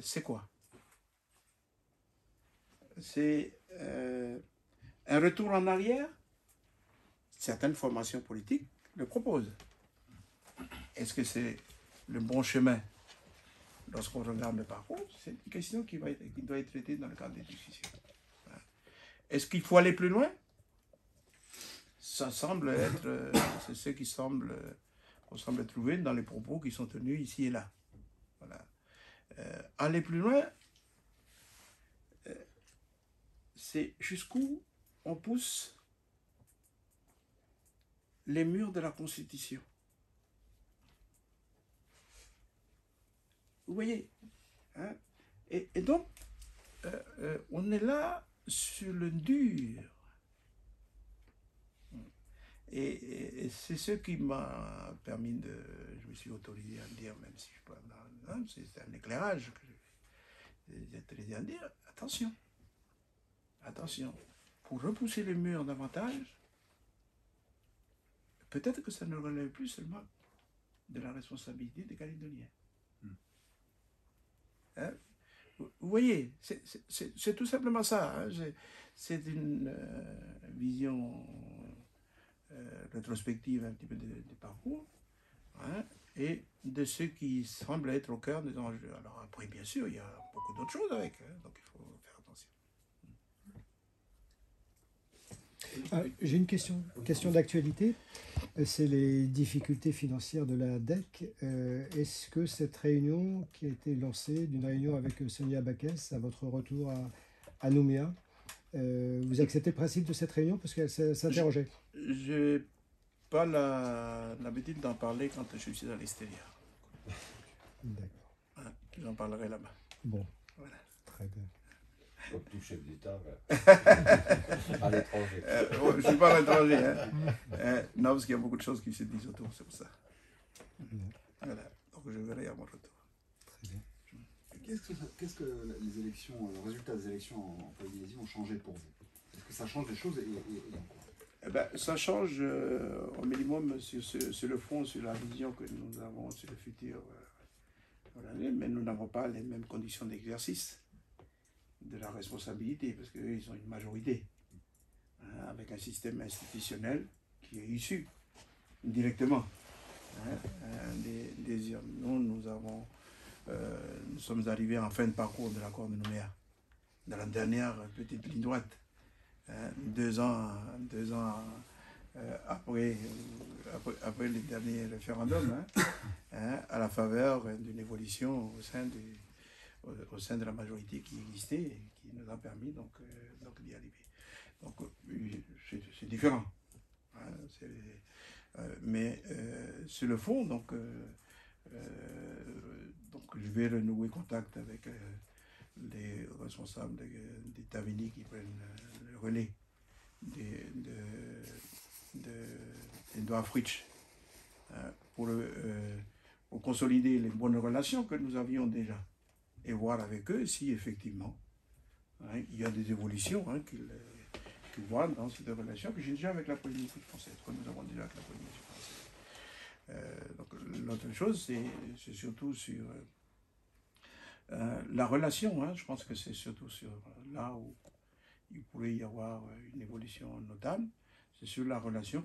c'est quoi? C'est un retour en arrière. Certaines formations politiques le proposent. Est-ce que c'est le bon chemin lorsqu'on regarde le parcours? C'est une question qui doit être traitée dans le cadre des discussions. Est-ce qu'il faut aller plus loin? Ça semble être, c'est ce qu'on semble trouver dans les propos qui sont tenus ici et là. Voilà. Aller plus loin, c'est jusqu'où on pousse les murs de la Constitution. Vous voyez, hein? Et donc, on est là sur le dur. Et c'est ce qui m'a permis de... Je me suis autorisé à le dire, même si je ne suis pas... C'est un éclairage que j'ai autorisé à dire. Attention. Attention. Pour repousser les murs davantage, peut-être que ça ne relève plus seulement de la responsabilité des Calédoniens. Hein? Vous voyez, c'est tout simplement ça. Hein? C'est une vision rétrospective un petit peu du parcours, hein, et de ce qui semble être au cœur des enjeux. Alors après, bien sûr, il y a beaucoup d'autres choses avec, hein, donc il faut faire attention. J'ai une question d'actualité. C'est les difficultés financières de la DEC. Est-ce que cette réunion qui a été lancée, d'une réunion avec Sonia Baquès, à votre retour à Nouméa, vous acceptez le principe de cette réunion parce qu'elle s'interrogeait? Je n'ai pas l'habitude d'en parler quand je suis à l'extérieur. D'accord. Hein, j'en parlerai là-bas. Bon, voilà. Très bien. Comme tout chef d'État à l'étranger. Je ne suis pas à l'étranger. Hein. Non, parce qu'il y a beaucoup de choses qui se disent autour, c'est pour ça. Voilà. Donc je verrai à mon retour. Très bien. Qu'est-ce que les élections, le résultat des élections en Polynésie ont changé pour vous? Est-ce que ça change des choses et en quoi? Eh ben, ça change au minimum sur le fond, sur la vision que nous avons sur le futur. Voilà, mais nous n'avons pas les mêmes conditions d'exercice de la responsabilité, parce qu'eux, ils ont une majorité, hein, avec un système institutionnel qui est issu directement, hein, des urnes. Nous sommes arrivés en fin de parcours de l'accord de Nouméa, dans la dernière petite ligne droite, hein, 2 ans après le dernier référendum, hein, à la faveur d'une évolution au sein de la majorité qui existait et qui nous a permis donc d'y arriver. Donc c'est différent. Hein, mais sur le fond, donc je vais renouer contact avec les responsables des Tavini qui prennent le relais d'Edouard Fritsch, pour consolider les bonnes relations que nous avions déjà et voir avec eux si effectivement, hein, il y a des évolutions, hein, qu'ils voient dans cette relation que j'ai déjà avec la Polynésie française, que nous avons déjà avec la Polynésie française. Donc l'autre chose, c'est surtout sur la relation, hein, je pense que c'est surtout sur là où il pourrait y avoir une évolution notable, c'est sur la relation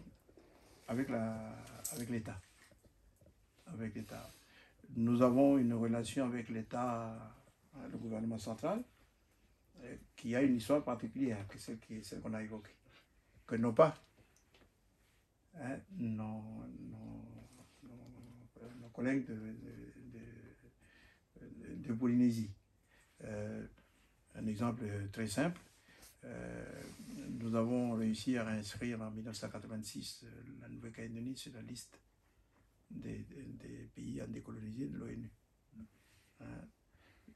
avec l'État. Avec l'État. Nous avons une relation avec l'État, le gouvernement central, qui a une histoire particulière, que celle qu'on a évoquée. Que nos pas, hein, nos collègues de Polynésie. Un exemple très simple, nous avons réussi à réinscrire en 1986 la Nouvelle-Calédonie sur la liste des pays à décoloniser de l'ONU.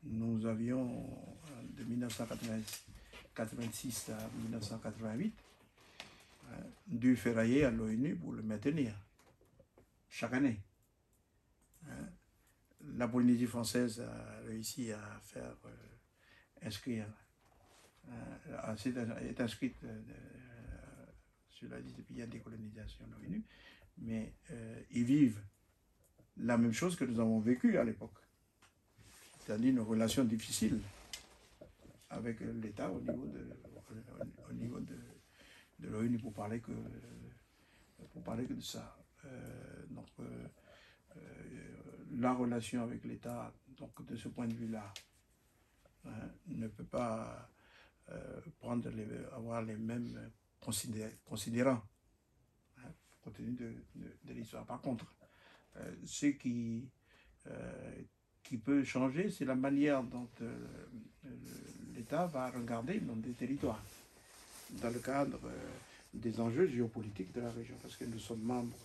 Nous avions, de 1986 à 1988, dû ferrailler à l'ONU pour le maintenir, chaque année. La Polynésie française a réussi à faire inscrire, est inscrite sur la liste des pays à décolonisation de l'ONU, mais ils vivent la même chose que nous avons vécu à l'époque, c'est-à-dire une relation difficile avec l'État au niveau de l'ONU pour parler que de ça. La relation avec l'État, donc de ce point de vue-là, hein, ne peut pas avoir les mêmes considérants, hein, compte tenu de l'histoire. Par contre, ce qui peut changer, c'est la manière dont l'État va regarder dans des territoires, dans le cadre des enjeux géopolitiques de la région, parce que nous sommes membres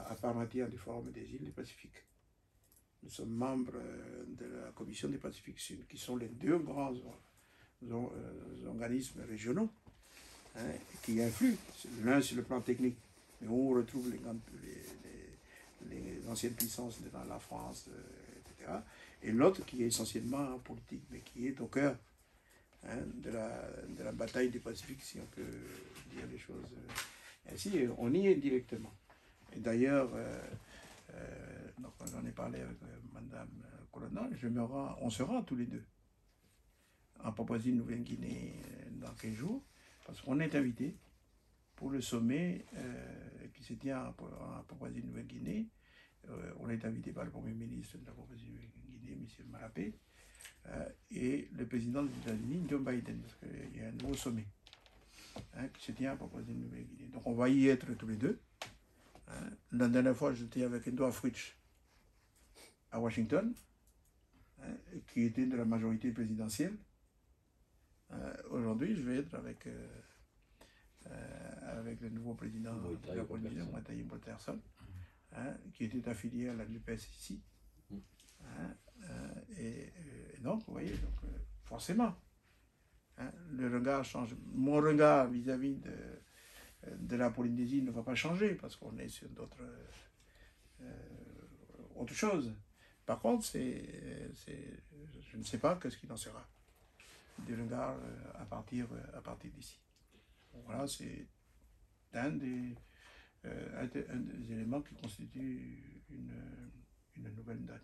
à part entière du Forum des îles du Pacifique. Nous sommes membres de la Commission du Pacifique Sud, qui sont les deux grands organismes régionaux, hein, qui influent, l'un sur le plan technique, mais où on retrouve les anciennes puissances dans la France, etc., et l'autre qui est essentiellement politique, mais qui est au cœur, hein, de la bataille du Pacifique, si on peut dire les choses ainsi, et on y est directement. Et d'ailleurs, j'en ai parlé avec Madame Colonna, on se rend tous les deux en Papouasie-Nouvelle-Guinée dans 15 jours, parce qu'on est invité pour le sommet qui se tient en Papouasie-Nouvelle-Guinée. On est invité par le Premier ministre de la Papouasie-Nouvelle-Guinée, M. Marapé, et le président des États-Unis, Joe Biden, parce qu'il y a un nouveau sommet, hein, qui se tient en Papouasie-Nouvelle-Guinée. Donc on va y être tous les deux. Hein. La dernière fois, j'étais avec Edouard Fritsch à Washington, hein, qui était de la majorité présidentielle. Aujourd'hui, je vais être avec le nouveau président de la Polynésie, Moitaï Patterson, hein, qui était affilié à la NUPES ici. Hein, et donc, vous voyez, donc, forcément, hein, le regard change. Mon regard vis-à-vis de la Polynésie ne va pas changer parce qu'on est sur autre chose. Par contre, je ne sais pas ce qu'il en sera du regard à partir d'ici. Voilà, c'est un des, un des éléments qui constitue une nouvelle date.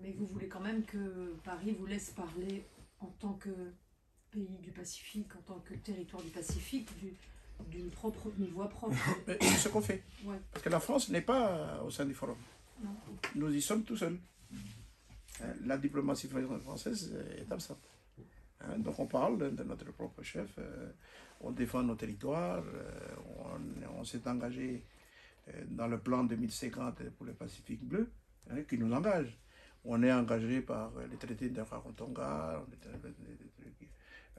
Mais vous voulez quand même que Paris vous laisse parler en tant que pays du Pacifique, en tant que territoire du Pacifique, d'une voix propre. Mais c'est ce qu'on fait. Ouais. Parce que la France n'est pas au sein du forum. Non. Nous y sommes tout seuls. La diplomatie française est absente. Donc on parle de notre propre chef, on défend nos territoires, on s'est engagé dans le plan 2050 pour le Pacifique bleu, qui nous engage. On est engagé par les traités de Rarotonga,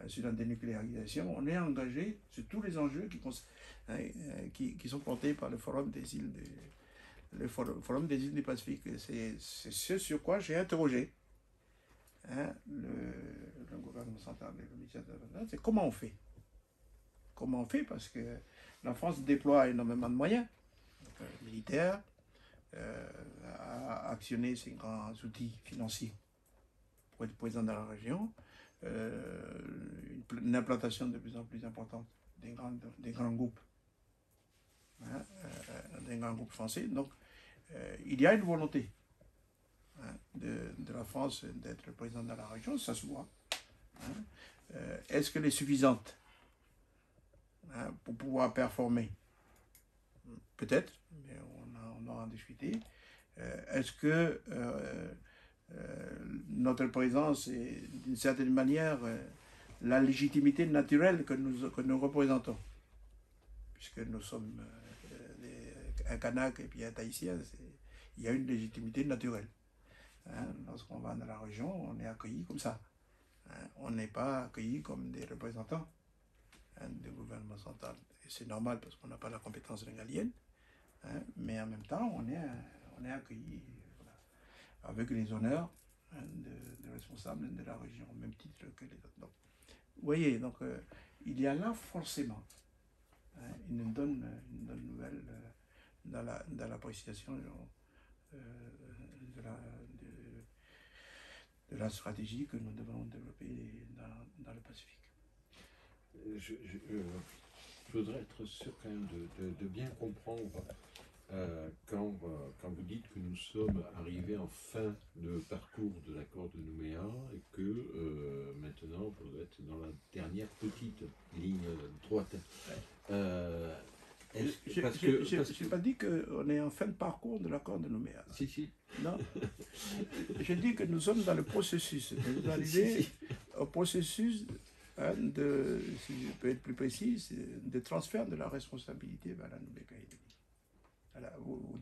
sur la dénucléarisation, on est engagé sur tous les enjeux qui sont portés par le Forum des îles Forum des îles du Pacifique. C'est ce sur quoi j'ai interrogé le gouvernement central et le ministère de la, c'est comment on fait. Comment on fait, parce que la France déploie énormément de moyens militaires, a actionné ses grands outils financiers pour être présent dans la région, une implantation de plus en plus importante des grands groupes, des grands groupes français. Donc, il y a une volonté de la France d'être présente dans la région, ça se voit. Est-ce qu'elle est suffisante pour pouvoir performer? Peut-être, mais on aura en discuté. Est-ce que notre présence est d'une certaine manière la légitimité naturelle que nous représentons? Puisque nous sommes un Kanak et puis un Tahitien, il y a une légitimité naturelle. Lorsqu'on va dans la région, on est accueilli comme ça. On n'est pas accueilli comme des représentants du gouvernement central. Et c'est normal parce qu'on n'a pas la compétence régalienne, mais en même temps, on est accueilli avec les honneurs de responsables de la région, au même titre que les autres. Donc, vous voyez, donc, il y a là forcément une bonne nouvelle dans l'appréciation de la stratégie que nous devons développer dans le Pacifique. Je voudrais être sûr quand même de bien comprendre quand vous dites que nous sommes arrivés en fin de parcours de l'accord de Nouméa et que maintenant vous êtes dans la dernière petite ligne droite. Je n'ai pas dit qu'on est en fin de parcours de l'accord de Nouméa. Si. Non. Je dis que nous sommes dans le processus. Nous arrivons au processus si je peux être plus précis, de transfert de la responsabilité vers la Nouvelle-Calédonie. Voilà, vous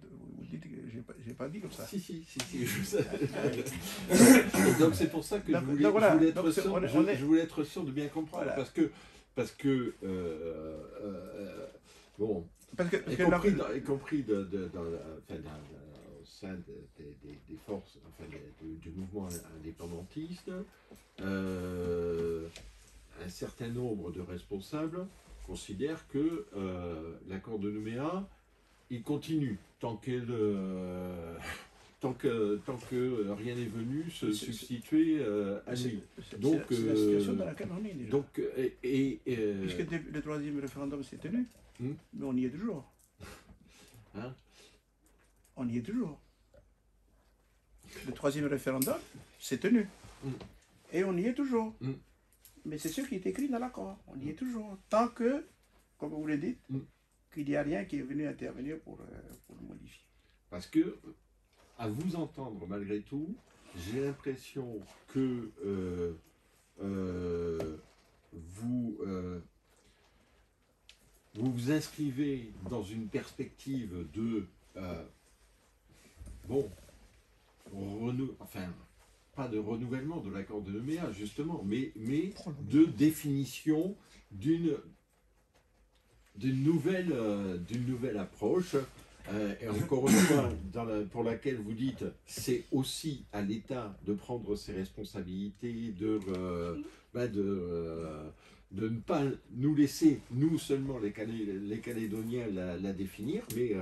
dites que je n'ai pas dit comme ça. Si, je sais. Donc c'est pour ça que je voulais être sûr de bien comprendre. Voilà. Parce que bon, y compris au sein des forces, enfin du mouvement indépendantiste, un certain nombre de responsables considèrent que l'accord de Nouméa, il continue tant que rien n'est venu se substituer à lui. Donc, c'est la situation dans laquelle on est déjà. Donc, puisque le troisième référendum s'est tenu, mais on y est toujours. On y est toujours. Le troisième référendum s'est tenu. Et on y est toujours. Mais c'est ce qui est écrit dans l'accord. On y est toujours. Tant que, comme vous le dites, qu'il n'y a rien qui est venu intervenir pour le modifier. Parce que, à vous entendre malgré tout, j'ai l'impression que vous vous inscrivez dans une perspective de pas de renouvellement de l'accord de Nouméa, justement, mais de définition d'une nouvelle approche, et encore une fois, pour laquelle vous dites, c'est aussi à l'État de prendre ses responsabilités, de ne pas nous laisser, nous seulement les Calédoniens, la définir, mais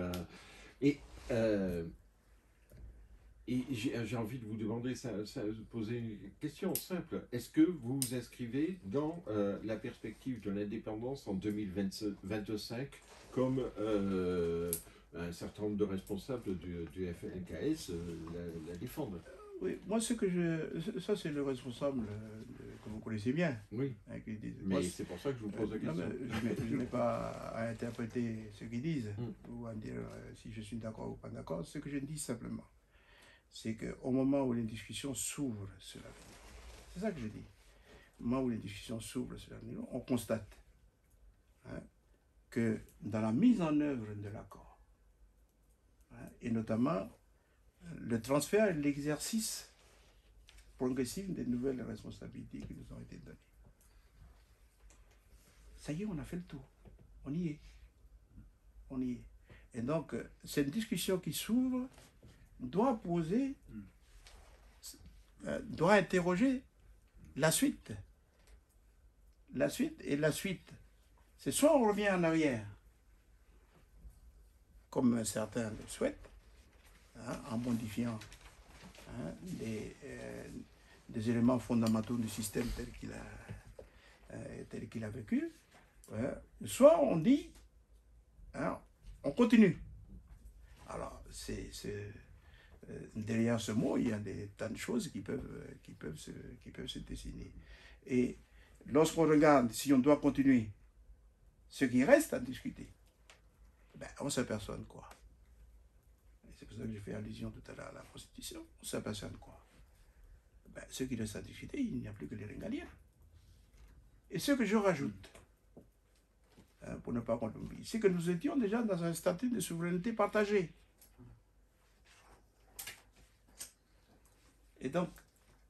Et j'ai envie de vous demander, poser une question simple. Est-ce que vous vous inscrivez dans la perspective de l'indépendance en 2025 comme un certain nombre de responsables du FLNKS la défendent? Oui, moi, ça c'est le responsable que vous connaissez bien. Oui, Hein, qui dit, mais c'est pour ça que je vous pose la non, question. mais je n'ai pas à interpréter ce qu'ils disent Mm. ou à dire si je suis d'accord ou pas d'accord. Ce que je dis simplement, c'est qu'au moment où les discussions s'ouvrent sur l'avenir, c'est ça que je dis, au moment où les discussions s'ouvrent sur l'avenir, on constate hein, que dans la mise en œuvre de l'accord, hein, et notamment le transfert et l'exercice progressif des nouvelles responsabilités qui nous ont été données. Ça y est, on a fait le tour. On y est. On y est. Et donc, cette discussion qui s'ouvre doit poser, doit interroger la suite. La suite, et la suite, c'est soit on revient en arrière, comme certains le souhaitent, hein, en modifiant hein, des éléments fondamentaux du système tel qu'il a vécu, soit on dit, hein, on continue. Alors, derrière ce mot, il y a des tas de choses qui peuvent se dessiner. Et lorsqu'on regarde si on doit continuer, ce qui reste à discuter, ben, on s'aperçoit de quoi? C'est pour ça que j'ai fait allusion tout à l'heure à la Constitution. On s'aperçoit de quoi? Ben, ce qui reste à discuter, il n'y a plus que les régaliens. Et ce que je rajoute, hein, pour ne pas qu'on l'oublie, c'est que nous étions déjà dans un statut de souveraineté partagée. Et donc,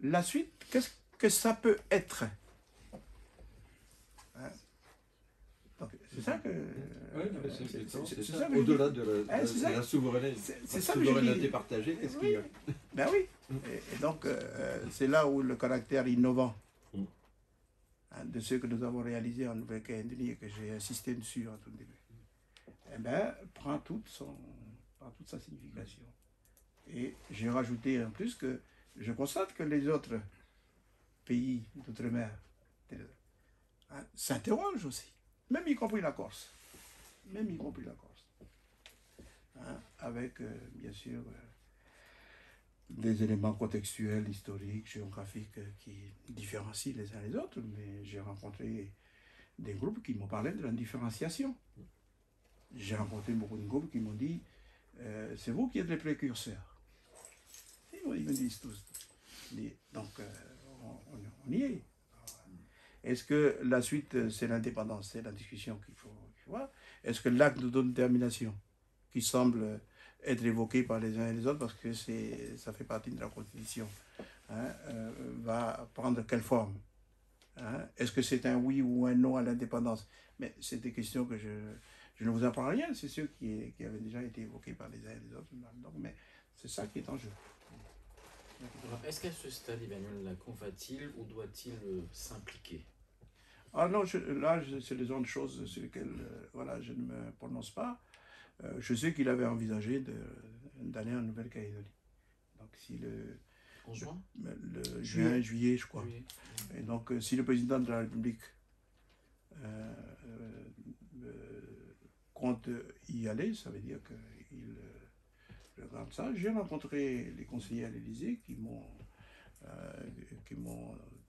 la suite, qu'est-ce que ça peut être? Hein? C'est ça que... c'est ça. Au-delà de la souveraineté, partagée, qu'est-ce qu'il y a? Ben oui. Et donc, c'est là où le caractère innovant hein, de ce que nous avons réalisé en Nouvelle-Calédonie et que j'ai insisté dessus en tout début, eh ben, prend toute sa signification. Et j'ai rajouté en plus que je constate que les autres pays d'outre-mer hein, s'interrogent aussi. Même y compris la Corse. Même y compris la Corse. Hein, avec, bien sûr, des éléments contextuels, historiques, géographiques qui différencient les uns les autres. Mais j'ai rencontré des groupes qui m'ont parlé de la différenciation. J'ai rencontré beaucoup de groupes qui m'ont dit c'est vous qui êtes les précurseurs. Ils me disent tous. Donc, on y est. Est-ce que la suite, c'est l'indépendance? C'est la discussion qu'il faut voir. Est-ce que l'acte d'autodétermination, qui semble être évoqué par les uns et les autres, parce que ça fait partie de la Constitution, hein, va prendre quelle forme? Hein? Est-ce que c'est un oui ou un non à l'indépendance? Mais c'est des questions que je ne vous apprends rien, c'est ceux qui avaient déjà été évoqués par les uns et les autres. Donc, mais c'est ça qui est en jeu. Est-ce qu'à ce stade, Emmanuel Lacon va-t-il ou doit-il s'impliquer? Ah non, là, c'est les autres choses sur lesquelles voilà, je ne me prononce pas. Je sais qu'il avait envisagé d'aller en Nouvelle-Calédonie. Donc, si en juin juillet, je crois. Juillet. Et donc, si le président de la République compte y aller, ça veut dire qu'il regarde ça. J'ai rencontré les conseillers à l'Élysée qui m'ont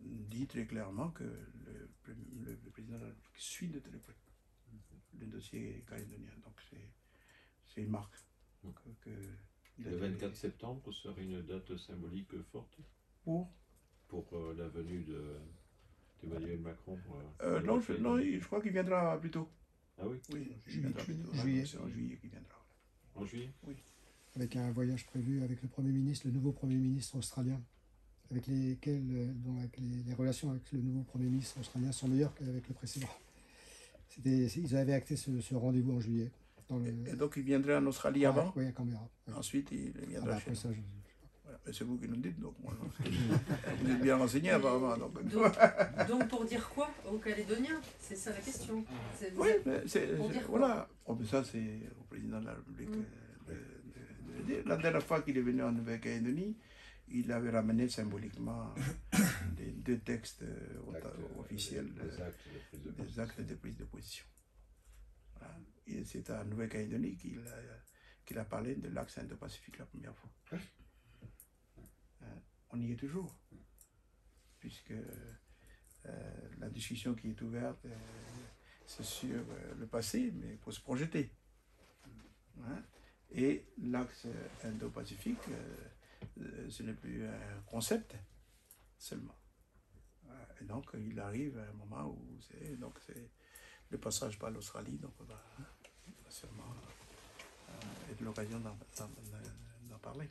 dit très clairement que le président de la République suit de très près le dossier calédonien. Donc c'est une marque. Donc, le 24 septembre serait une date symbolique forte pour la venue d'Emmanuel Macron. Non, je crois qu'il viendra plus tôt. Ah oui? Oui, il viendra plus tôt. Juillet. C'est en juillet qu'il viendra. En juillet? Oui. Avec un voyage prévu avec le Premier ministre, le nouveau Premier ministre australien, avec lesquels les relations avec le nouveau Premier ministre australien sont meilleures qu'avec le précédent. Ils avaient acté ce rendez-vous en juillet. Et donc il viendrait en Australie avant? Oui, à Canberra. Oui. Ensuite il viendra chez nous. Voilà, c'est vous qui nous dites, donc moi, vous êtes bien renseigné apparemment. Donc pour dire quoi aux Calédoniens? C'est ça la question. Oui, mais voilà. Oh, mais ça c'est au président de la République de veux dire, la dernière fois qu'il est venu en Nouvelle-Calédonie, il avait ramené symboliquement deux textes officiels, des actes de prise de position. Voilà. Et c'est à Nouvelle-Calédonie qu'il a parlé de l'axe Indo-Pacifique la première fois. On y est toujours, puisque la discussion qui est ouverte, c'est sur le passé, mais pour se projeter. Et l'axe Indo-Pacifique, ce n'est plus un concept seulement. Et donc, il arrive à un moment où c'est le passage par l'Australie, donc on va sûrement être l'occasion d'en parler.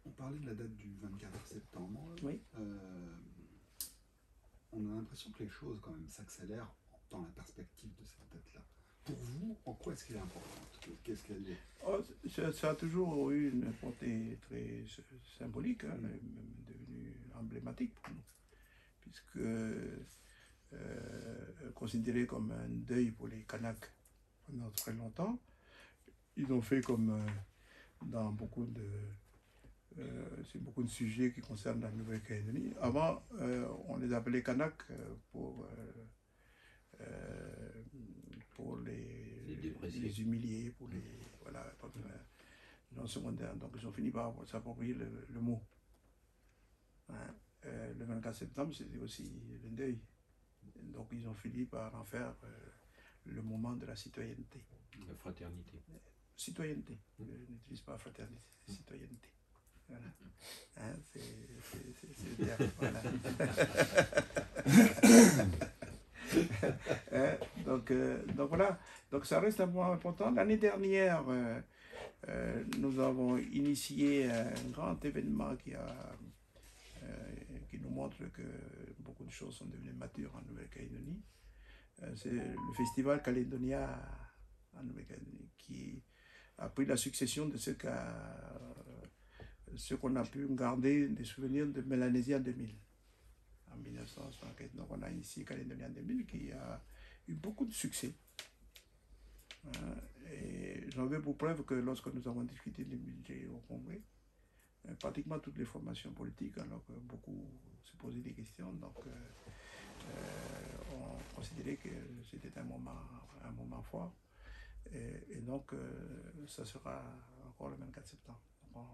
On parlait de la date du 24 septembre. Oui. On a l'impression que les choses quand même s'accélèrent dans la perspective de cette date-là. Pour vous, en quoi est-ce qu'elle est importante? Qu'est-ce qu'elle est? Ça a toujours eu une portée très symbolique, elle est même devenue emblématique pour nous, puisque considérée comme un deuil pour les Kanaks pendant très longtemps, ils ont fait comme dans beaucoup de sujets qui concernent la Nouvelle-Calédonie. Avant, on les appelait Kanaks pour les humilier, pour les voilà, dans le secondaire. Donc ils ont fini par s'approprier le mot. Le 24 septembre, c'était aussi le deuil. Donc ils ont fini par en faire le moment de la citoyenneté. La fraternité. Citoyenneté. Je n'utilise pas fraternité, c'est citoyenneté. Voilà. C'est bien. Voilà. Donc voilà, donc ça reste un point important. L'année dernière, nous avons initié un grand événement qui nous montre que beaucoup de choses sont devenues matures en Nouvelle-Calédonie. C'est le festival Calédonia en Nouvelle-Calédonie qui a pris la succession de ce qu'on a pu garder des souvenirs de Mélanésie en 2000. En 1964, donc on a initié Calédonia en 2000 qui a eu beaucoup de succès. Et j'en veux pour preuve que lorsque nous avons discuté du budget au Congrès, pratiquement toutes les formations politiques, alors que beaucoup se posaient des questions, donc on considérait que c'était un moment fort. Et donc ça sera encore le 24 septembre. Donc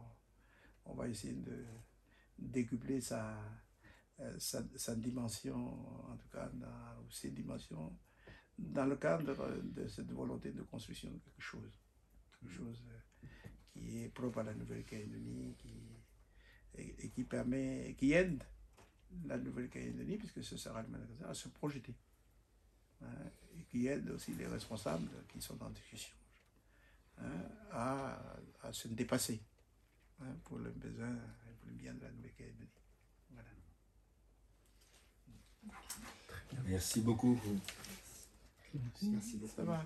on va essayer de décupler sa dimension, en tout cas ses dimensions, dans le cadre de cette volonté de construction de quelque chose qui est propre à la Nouvelle-Calédonie et qui aide la Nouvelle-Calédonie, puisque ce sera le magasin, à se projeter, et qui aide aussi les responsables qui sont en discussion à se dépasser pour le besoin et pour le bien de la Nouvelle-Calédonie. Voilà. Merci beaucoup. Merci beaucoup. Ça va.